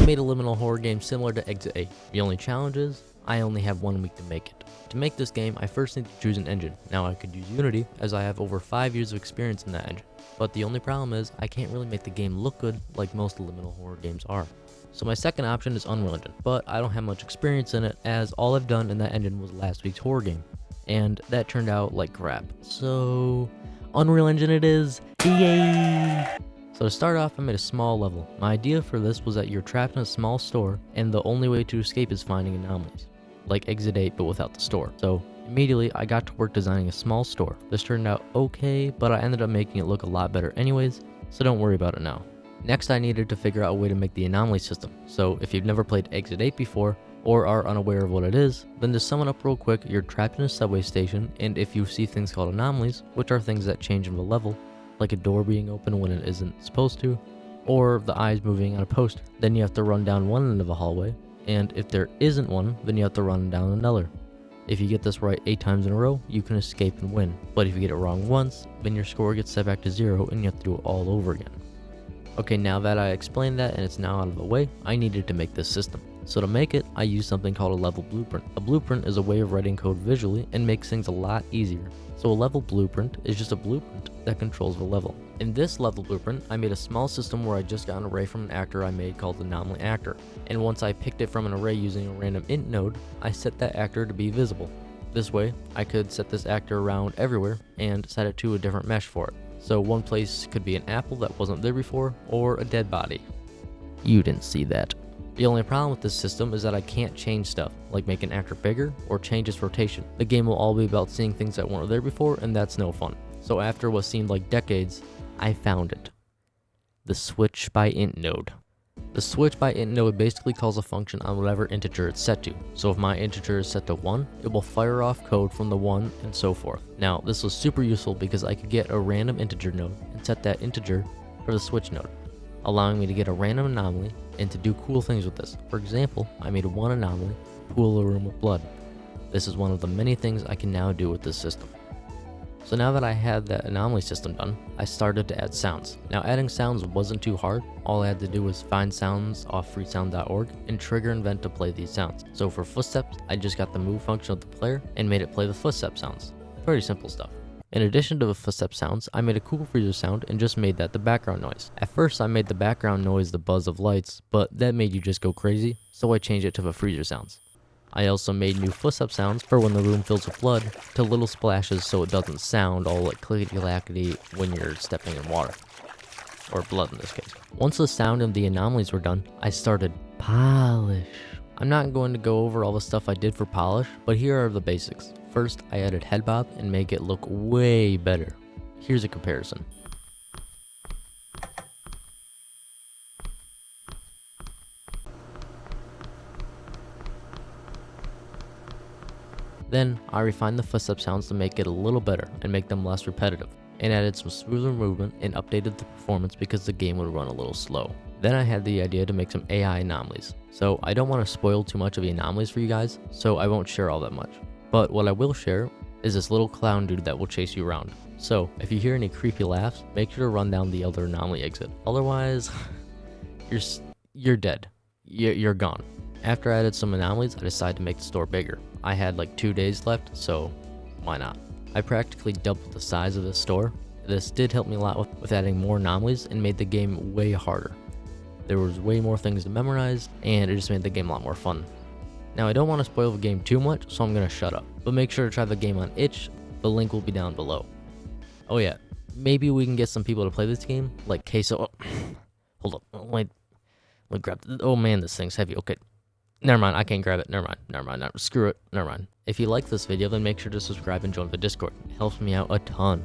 made a liminal horror game similar to Exit 8. The only challenge is, I only have 1 week to make it. To make this game, I first need to choose an engine. Now I could use Unity, as I have over 5 years of experience in that engine. But the only problem is, I can't really make the game look good like most liminal horror games are. So my second option is Unreal Engine, but I don't have much experience in it, as all I've done in that engine was last week's horror game. And that turned out like crap. So, Unreal Engine it is, yay! So to start off, I made a small level. My idea for this was that you're trapped in a small store, and the only way to escape is finding anomalies, like Exit 8 but without the store. So immediately I got to work designing a small store. This turned out okay, but I ended up making it look a lot better anyways, so don't worry about it now. Next I needed to figure out a way to make the anomaly system. So if you've never played Exit 8 before, or are unaware of what it is, then to sum it up real quick, you're trapped in a subway station, and if you see things called anomalies, which are things that change in the level, like a door being open when it isn't supposed to, or the eyes moving on a poster. Then you have to run down one end of a hallway, and if there isn't one, then you have to run down another. If you get this right 8 times in a row, you can escape and win, but if you get it wrong once, then your score gets set back to 0 and you have to do it all over again. Okay, now that I explained that and it's now out of the way, I needed to make this system. So to make it, I used something called a level blueprint. A blueprint is a way of writing code visually and makes things a lot easier. So a level blueprint is just a blueprint that controls the level. In this level blueprint, I made a small system where I just got an array from an actor I made called Anomaly actor. And once I picked it from an array using a random int node, I set that actor to be visible. This way, I could set this actor around everywhere and set it to a different mesh for it. So one place could be an apple that wasn't there before, or a dead body. You didn't see that. The only problem with this system is that I can't change stuff, like make an actor bigger or change its rotation. The game will all be about seeing things that weren't there before, and that's no fun. So after what seemed like decades, I found it. The switch by int node. The switch by int node basically calls a function on whatever integer it's set to. So if my integer is set to 1, it will fire off code from the 1 and so forth. Now this was super useful because I could get a random integer node and set that integer for the switch node, allowing me to get a random anomaly and to do cool things with this. For example, I made one anomaly, pool a room with blood. This is one of the many things I can now do with this system. So now that I had that anomaly system done, I started to add sounds. Now adding sounds wasn't too hard. All I had to do was find sounds off freesound.org and trigger an event to play these sounds. So for footsteps, I just got the move function of the player and made it play the footstep sounds. Pretty simple stuff. In addition to the footstep sounds, I made a cool freezer sound and just made that the background noise. At first I made the background noise the buzz of lights, but that made you just go crazy, so I changed it to the freezer sounds. I also made new footstep sounds for when the room fills with blood to little splashes so it doesn't sound all like clickety-clackety when you're stepping in water. Or blood in this case. Once the sound and the anomalies were done, I started polish. I'm not going to go over all the stuff I did for polish, but here are the basics. First, I added head bob and make it look way better. Here's a comparison. Then, I refined the footstep sounds to make it a little better and make them less repetitive, and added some smoother movement and updated the performance because the game would run a little slow. Then I had the idea to make some AI anomalies. So I don't want to spoil too much of the anomalies for you guys, so I won't share all that much. But what I will share is this little clown dude that will chase you around. So if you hear any creepy laughs, make sure to run down the other anomaly exit. Otherwise, you're dead. You're gone. After I added some anomalies, I decided to make the store bigger. I had like 2 days left, so why not? I practically doubled the size of the store. This did help me a lot with adding more anomalies and made the game way harder. There was way more things to memorize, and it just made the game a lot more fun. Now I don't want to spoil the game too much, so I'm going to shut up. But make sure to try the game on itch, the link will be down below. Oh yeah, maybe we can get some people to play this game, like Queso. Hold up, let me grab oh man, this thing's heavy, okay. Never mind, I can't grab it. Never mind. Screw it. Never mind. If you like this video, then make sure to subscribe and join the Discord. It helps me out a ton.